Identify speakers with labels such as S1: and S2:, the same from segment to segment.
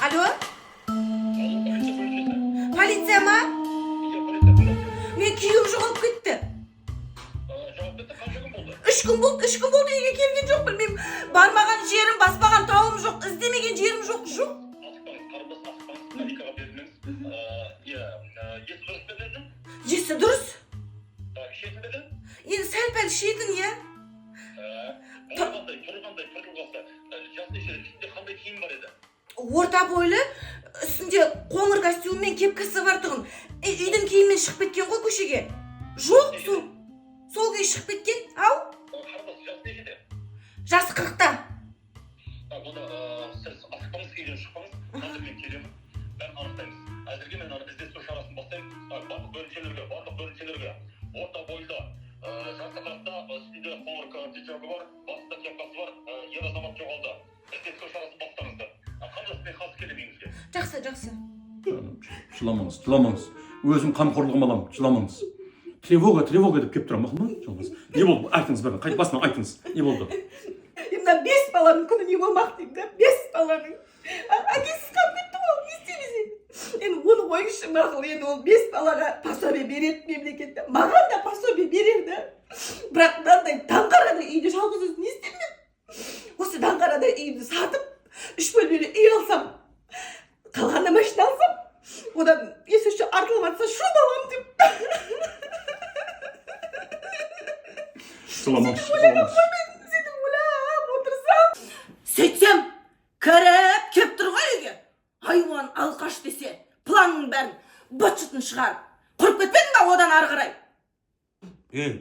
S1: Alo?
S2: Politsiya
S1: Politsiya mı? Men kuyum жоғалып ketdi.
S2: Жоғалып кетті, қанша күн болды?
S1: 3 gün болды, 3 gün болды, үйге келген жоқ, білмеймін. Бармаған жерім, баспаған тауым жоқ, іздемеген жерім жоқ.
S2: Асықпаңыз, қарындас, асықпаңыз, паникаға бермеңіз. Есі дұрыс па дедім?
S1: Есі дұрыс.
S2: Ішетін бе еді?
S1: Енді сәл-пәл ішетін, иә.
S2: Тұрғандай, тұрғылғасы. Жас нешелі, үстінде қандай киім бар еді?
S1: Орта бойлы, үстінде қоңыр костюм мен кепкасы бар тұғын. Үйдің киіммен шығып кеткен ғой көшеге. Жоқ, сол күйі шығып кеткен, ау?
S2: Қарындас, жас нешеде?
S1: Жасы 40-та.
S2: Онда сіз асықпаңыз, үйден шықпаңыз. Қазір мен келемін, бәрін анықтаймыз. Әзірге мен іздестіру шарасын бастаймын. Барлық бөлімшелерге, орта бойлы, жасы 40-та, үстінде қоңыр пиджагы бар, басында кепкасы бар, ер азамат жоғалды. Іздестіру шарасын бастаңыздар. Қандас, мен қазір келемін үйіңізге.
S1: Жақсы.
S3: Жыламаңыз. Өзім қамқорлығым аламын, жыламаңыз. Тревога деп кеп тұрам, мақұл ма? Не болды? Айтыңыз бәрін, қайт басынан айтыңыз. Не болды?
S1: Мына 5 баланың күні не болмақ деймін да, 5 баланың. Әкесіз қалып кетті ғой, не істейміз енді? Енді оны қойыңызшы мақұл, енді ол 5 балаға пособие береді мемлекетте. Маған да пособие береді. Бірақ мынандай даңғарада үйде жалғыз өзім не істеймін мен? Осы даңғарада үйімді сатып, 3 бөлмелі үй алсам, қалғанда машина алсам, одан есінші артылып атса шуб алам деп.
S3: Жыламаңыз.
S1: Сөйтсем, кіріп кеп тұр ғой үйге. Хайуан алқаш десе, планның бәрін быт-шытын шығар. Құрып кетпедің ба одан ары қарай?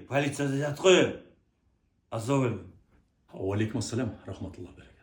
S4: Полицияда жат қой. Азовел.
S3: Алейкум ассалам, рахматуллах баракатух.